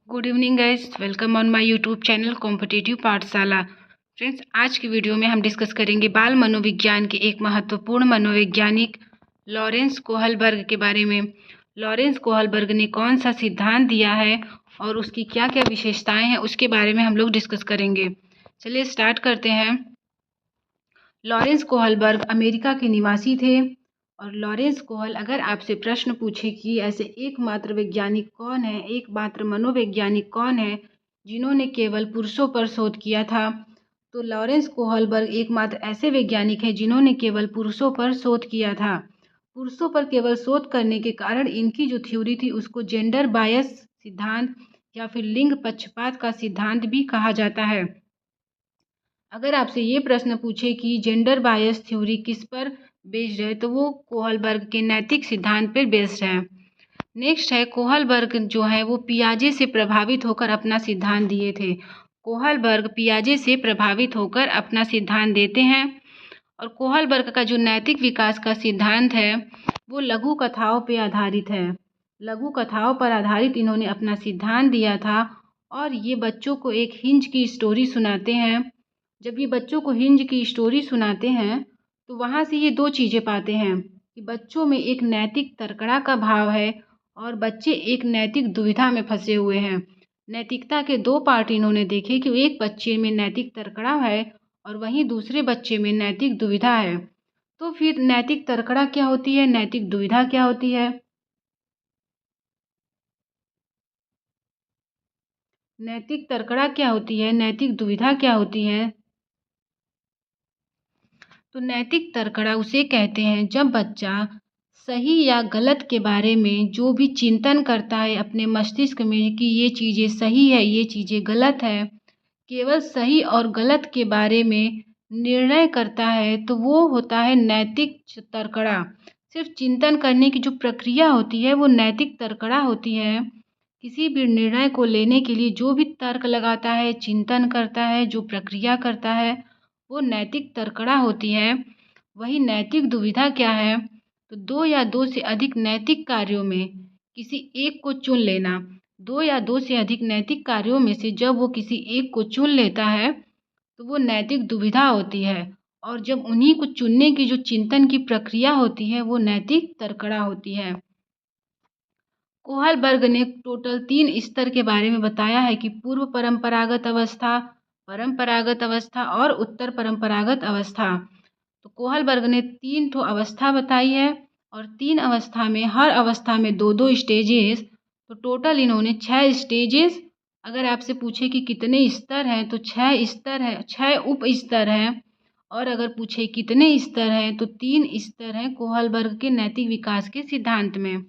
Good evening guys, welcome on my YouTube channel competitive पाठशाला। Friends, आज की video में हम डिस्कस करेंगे बाल मनोविज्ञान के एक महत्वपूर्ण मनोवैज्ञानिक लॉरेंस कोहलबर्ग के बारे में। लॉरेंस कोहलबर्ग ने कौन सा सिद्धांत दिया है और उसकी क्या क्या विशेषताएं हैं उसके बारे में हम लोग डिस्कस करेंगे। चलिए स्टार्ट करते हैं। लॉरेंस कोहलबर्ग अमेरिका के निवासी थे और लॉरेंस कोहल अगर आपसे प्रश्न पूछे कि ऐसे एकमात्र वैज्ञानिक कौन है, एकमात्र मनोवैज्ञानिक कौन है जिन्होंने केवल पुरुषों पर शोध किया था, तो लॉरेंस कोहलबर्ग एकमात्र ऐसे वैज्ञानिक हैं जिन्होंने केवल पुरुषों पर शोध किया था। पुरुषों पर केवल शोध करने के कारण इनकी जो थ्योरी थी उसको जेंडर बायस सिद्धांत या फिर लिंग पक्षपात का सिद्धांत भी कहा जाता है। अगर आपसे ये प्रश्न पूछे कि जेंडर बायस थ्योरी किस पर बेस्ड है, तो वो कोहलबर्ग के नैतिक सिद्धांत पर बेस्ड है। नेक्स्ट है, कोहलबर्ग जो है वो पियाजे से प्रभावित होकर अपना सिद्धांत दिए थे। कोहलबर्ग पियाजे से प्रभावित होकर अपना सिद्धांत देते हैं और कोहलबर्ग का जो नैतिक विकास का सिद्धांत है वो लघु कथाओं पर आधारित है। लघु कथाओं पर आधारित इन्होंने अपना सिद्धांत दिया था और ये बच्चों को एक हिंज की स्टोरी सुनाते हैं। जब ये बच्चों को हिंज की स्टोरी सुनाते हैं तो वहाँ से ये दो चीज़ें पाते हैं कि बच्चों में एक नैतिक तड़कड़ा का भाव है और बच्चे एक नैतिक दुविधा में फंसे हुए हैं। नैतिकता के दो पार्ट इन्होंने देखे कि एक बच्चे में नैतिक तड़कड़ा है और वहीं दूसरे बच्चे में नैतिक दुविधा है। तो फिर नैतिक तड़कड़ा क्या होती है, नैतिक दुविधा क्या होती है? नैतिक तड़कड़ा क्या होती है, नैतिक दुविधा क्या होती है? तो नैतिक तड़कड़ा उसे कहते हैं जब बच्चा सही या गलत के बारे में जो भी चिंतन करता है अपने मस्तिष्क में कि ये चीज़ें सही है, ये चीज़ें गलत है, केवल सही और गलत के बारे में निर्णय करता है, तो वो होता है नैतिक तड़कड़ा। सिर्फ चिंतन करने की जो प्रक्रिया होती है वो नैतिक तड़कड़ा होती है। किसी भी निर्णय को लेने के लिए जो भी तर्क लगाता है, चिंतन करता है, जो प्रक्रिया करता है, वो नैतिक तड़कड़ा होती है। वही नैतिक दुविधा क्या है? तो दो या दो से अधिक नैतिक कार्यों में किसी एक को चुन लेना। दो या दो से अधिक नैतिक कार्यों में से जब वो किसी एक को चुन लेता है तो वो नैतिक दुविधा होती है और जब उन्हीं को चुनने की जो चिंतन की प्रक्रिया होती है वो नैतिक तड़कड़ा होती है। कोहलबर्ग ने टोटल 3 स्तर के बारे में बताया है कि पूर्व परंपरागत अवस्था और उत्तर परंपरागत अवस्था। तो कोहलबर्ग ने 3 ठो अवस्था बताई है और 3 अवस्था में हर अवस्था में 2-2 स्टेजेस, तो टोटल इन्होंने 6 स्टेजेस। अगर आपसे पूछे कि कितने स्तर हैं तो 6 स्तर हैं, 6 उप स्तर हैं। और अगर पूछे कितने स्तर हैं तो 3 स्तर हैं कोहलबर्ग के नैतिक विकास के सिद्धांत में।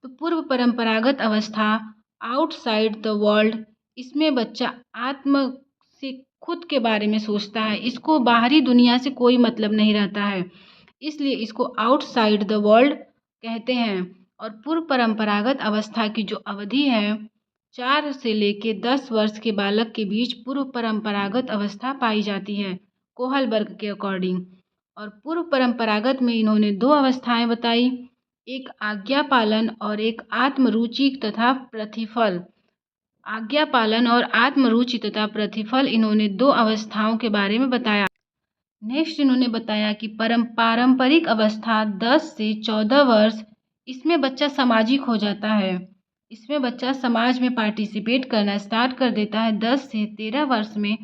तो पूर्व परंपरागत अवस्था, आउटसाइड द वर्ल्ड, इसमें बच्चा आत्म से खुद के बारे में सोचता है, इसको बाहरी दुनिया से कोई मतलब नहीं रहता है, इसलिए इसको आउटसाइड द वर्ल्ड कहते हैं। और पूर्व परंपरागत अवस्था की जो अवधि है 4 से लेके 10 वर्ष के बालक के बीच पूर्व परंपरागत अवस्था पाई जाती है कोहलबर्ग के अकॉर्डिंग। और पूर्व परंपरागत में इन्होंने 2 अवस्थाएं बताई, एक आज्ञा पालन और एक आत्मरुचि तथा प्रतिफल। आज्ञा पालन और आत्मरुचि तथा प्रतिफल, इन्होंने 2 अवस्थाओं के बारे में बताया। नेक्स्ट इन्होंने बताया कि पारंपरिक अवस्था 10 से 14 वर्ष, इसमें बच्चा सामाजिक हो जाता है, इसमें बच्चा समाज में पार्टिसिपेट करना स्टार्ट कर देता है 10 से 13 वर्ष में।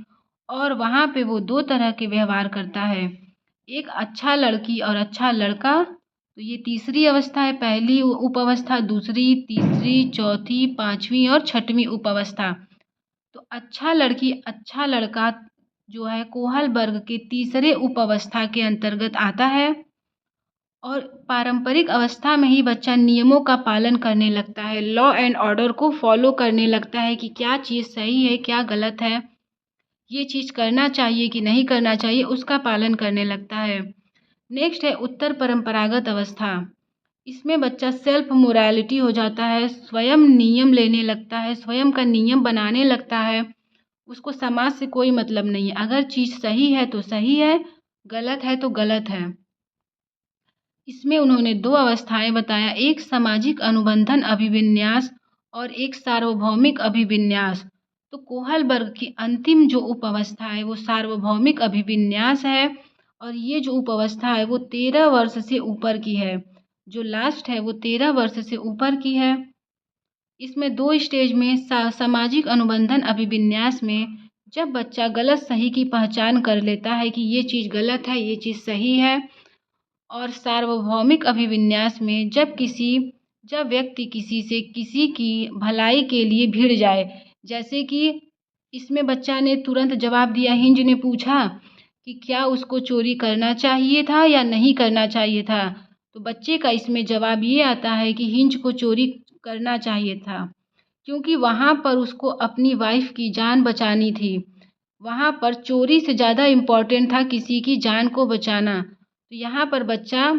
और वहाँ पे वो 2 तरह के व्यवहार करता है, एक अच्छा लड़की और अच्छा लड़का। तो ये तीसरी अवस्था है, पहली उप अवस्था, दूसरी, तीसरी, चौथी, पांचवी और छठवीं उप अवस्था। तो अच्छा लड़की अच्छा लड़का जो है कोहलबर्ग के तीसरे उप अवस्था के अंतर्गत आता है। और पारंपरिक अवस्था में ही बच्चा नियमों का पालन करने लगता है, लॉ एंड ऑर्डर को फॉलो करने लगता है कि क्या चीज़ सही है, क्या गलत है, ये चीज़ करना चाहिए कि नहीं करना चाहिए, उसका पालन करने लगता है। नेक्स्ट है उत्तर परंपरागत अवस्था, इसमें बच्चा सेल्फ मोरालिटी हो जाता है, स्वयं नियम लेने लगता है, स्वयं का नियम बनाने लगता है, उसको समाज से कोई मतलब नहीं है, अगर चीज़ सही है तो सही है, गलत है तो गलत है। इसमें उन्होंने 2 अवस्थाएं बताया, एक सामाजिक अनुबंधन अभिविन्यास और एक सार्वभौमिक अभिविन्यास। तो कोहलबर्ग की अंतिम जो उपावस्था है वो सार्वभौमिक अभिविन्यास है और ये जो उपावस्था है वो 13 वर्ष से ऊपर की है। जो लास्ट है वो 13 वर्ष से ऊपर की है। इसमें 2 स्टेज में सामाजिक अनुबंधन अभिविन्यास में जब बच्चा गलत सही की पहचान कर लेता है कि ये चीज़ गलत है, ये चीज़ सही है। और सार्वभौमिक अभिविन्यास में जब व्यक्ति किसी से किसी की भलाई के लिए भिड़ जाए, जैसे कि इसमें बच्चा ने तुरंत जवाब दिया, हिंज ने पूछा कि क्या उसको चोरी करना चाहिए था या नहीं करना चाहिए था। तो बच्चे का इसमें जवाब ये आता है कि हिंज को चोरी करना चाहिए था, क्योंकि वहाँ पर उसको अपनी वाइफ की जान बचानी थी। वहाँ पर चोरी से ज़्यादा इम्पोर्टेंट था किसी की जान को बचाना। तो यहाँ पर बच्चा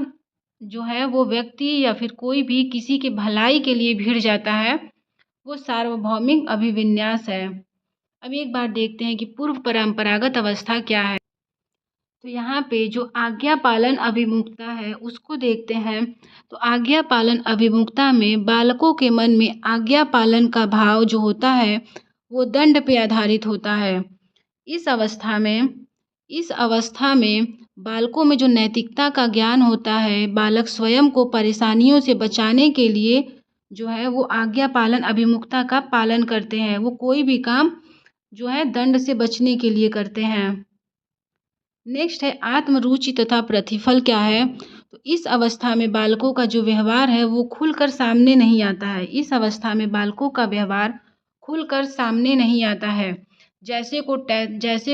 जो है वो व्यक्ति या फिर कोई भी किसी की भलाई के लिए भिड़ जाता है, वो सार्वभौमिक अभिविन्यास है। अब एक बार देखते हैं कि पूर्व परंपरागत अवस्था क्या है। तो यहाँ पे जो आज्ञा पालन अभिमुखता है उसको देखते हैं। तो आज्ञा पालन अभिमुखता में बालकों के मन में आज्ञा पालन का भाव जो होता है वो दंड पे आधारित होता है। इस अवस्था में बालकों में जो नैतिकता का ज्ञान होता है, बालक स्वयं को परेशानियों से बचाने के लिए जो है वो आज्ञा पालन अभिमुखता का पालन करते हैं। वो कोई भी काम जो है दंड से बचने के लिए करते हैं। नेक्स्ट है आत्मरुचि तथा प्रतिफल क्या है। तो इस अवस्था में बालकों का जो व्यवहार है वो खुलकर सामने नहीं आता है। इस अवस्था में बालकों का व्यवहार खुलकर सामने नहीं आता है। जैसे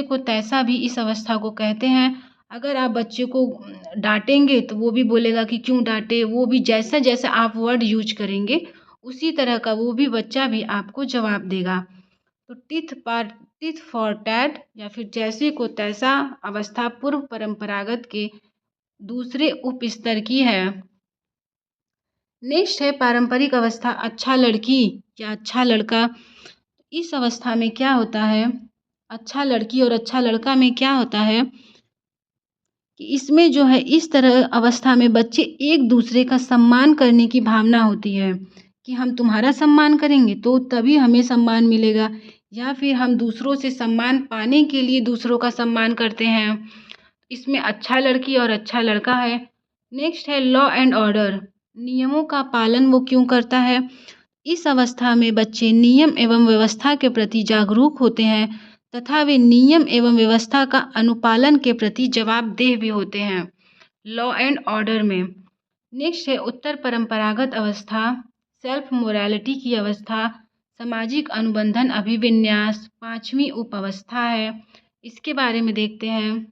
को तैसा भी इस अवस्था को कहते हैं। अगर आप बच्चे को डांटेंगे तो वो भी बोलेगा कि क्यों डांटे, वो भी जैसा जैसा आप वर्ड यूज करेंगे उसी तरह का वो भी बच्चा भी आपको जवाब देगा। तो टिथ फॉर टैट या फिर जैसे को तैसा अवस्था पूर्व परंपरागत के दूसरे उप स्तर की है। नेक्स्ट है पारंपरिक अवस्था अच्छा लड़की या अच्छा लड़का। इस अवस्था में क्या होता है, अच्छा लड़की और अच्छा लड़का में क्या होता है कि इसमें जो है इस तरह अवस्था में बच्चे एक दूसरे का सम्मान करने की भावना होती है कि हम तुम्हारा सम्मान करेंगे तो तभी हमें सम्मान मिलेगा, या फिर हम दूसरों से सम्मान पाने के लिए दूसरों का सम्मान करते हैं। इसमें अच्छा लड़की और अच्छा लड़का है। नेक्स्ट है लॉ एंड ऑर्डर, नियमों का पालन वो क्यों करता है। इस अवस्था में बच्चे नियम एवं व्यवस्था के प्रति जागरूक होते हैं तथा वे नियम एवं व्यवस्था का अनुपालन के प्रति जवाबदेह भी होते हैं, लॉ एंड ऑर्डर में। नेक्स्ट है उत्तर परंपरागत अवस्था, सेल्फ मोरालिटी की अवस्था, सामाजिक अनुबंधन अभिविन्यास, 5वीं उप अवस्था है। इसके बारे में देखते हैं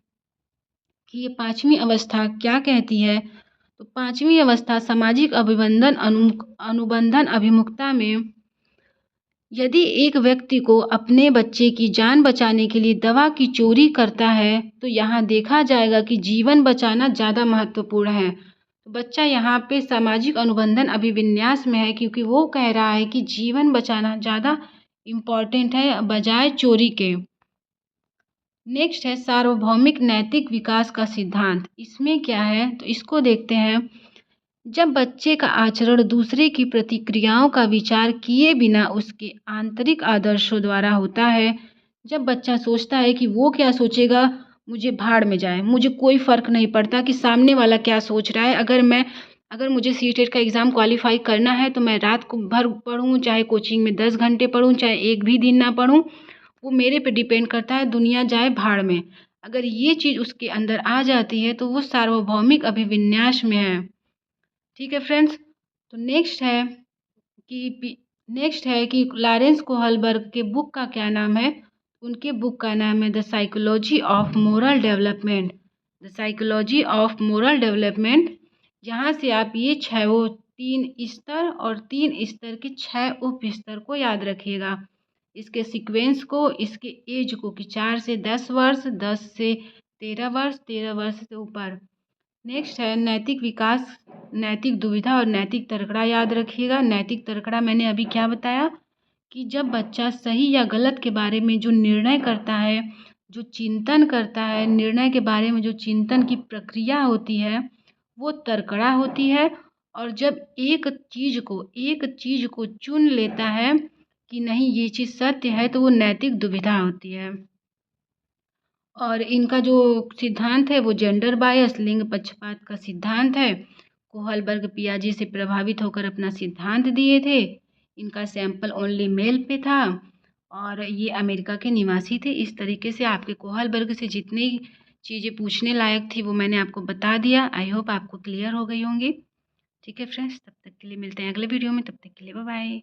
कि ये 5वीं अवस्था क्या कहती है। तो 5वीं अवस्था सामाजिक अनुबंधन अभिमुखता में यदि एक व्यक्ति को अपने बच्चे की जान बचाने के लिए दवा की चोरी करता है तो यहाँ देखा जाएगा कि जीवन बचाना ज़्यादा महत्वपूर्ण है। तो बच्चा यहाँ पे सामाजिक अनुबंधन अभिविन्यास में है क्योंकि वो कह रहा है कि जीवन बचाना ज़्यादा इम्पॉर्टेंट है बजाय चोरी के। नेक्स्ट है सार्वभौमिक नैतिक विकास का सिद्धांत। इसमें क्या है तो इसको देखते हैं। जब बच्चे का आचरण दूसरे की प्रतिक्रियाओं का विचार किए बिना उसके आंतरिक आदर्शों द्वारा होता है, जब बच्चा सोचता है कि वो क्या सोचेगा मुझे भाड़ में जाए, मुझे कोई फ़र्क नहीं पड़ता कि सामने वाला क्या सोच रहा है। अगर मुझे सीटेट का एग्ज़ाम क्वालिफाई करना है तो मैं रात को भर पढूँ, चाहे कोचिंग में 10 घंटे पढूँ, चाहे एक भी दिन ना पढूँ, वो मेरे पे डिपेंड करता है, दुनिया जाए भाड़ में। अगर ये चीज़ उसके अंदर आ जाती है तो वो सार्वभौमिक अभिविन्यास में है। ठीक है फ्रेंड्स। तो नेक्स्ट है कि लॉरेंस कोहलबर्ग के बुक का क्या नाम है। उनके बुक का नाम है the psychology of moral development. The psychology of moral development. यहाँ से आप ये 3 स्तर और 3 स्तर के 6 उप स्तर को याद रखिएगा, इसके सीक्वेंस को, इसके एज को कि 4 से 10 वर्ष, 10 से 13 वर्ष, 13 वर्ष से ऊपर। नेक्स्ट है नैतिक विकास, नैतिक दुविधा और नैतिक तर्कड़ा याद रखिएगा। नैतिक तर्कड़ा मैंने अभी क्या बताया कि जब बच्चा सही या गलत के बारे में जो निर्णय करता है, जो चिंतन करता है, निर्णय के बारे में जो चिंतन की प्रक्रिया होती है वो तर्कड़ा होती है। और जब एक चीज़ को चुन लेता है कि नहीं ये चीज़ सत्य है, तो वो नैतिक दुविधा होती है। और इनका जो सिद्धांत है वो जेंडर बायस लिंग पक्षपात का सिद्धांत है। कोहलबर्ग पियाजे से प्रभावित होकर अपना सिद्धांत दिए थे। इनका सैंपल ओनली मेल पे था और ये अमेरिका के निवासी थे। इस तरीके से आपके कोहलबर्ग से जितनी चीज़ें पूछने लायक थी वो मैंने आपको बता दिया। आई होप आपको क्लियर हो गई होंगी। ठीक है फ्रेंड्स, तब तक के लिए मिलते हैं अगले वीडियो में। तब तक के लिए बाय बाय।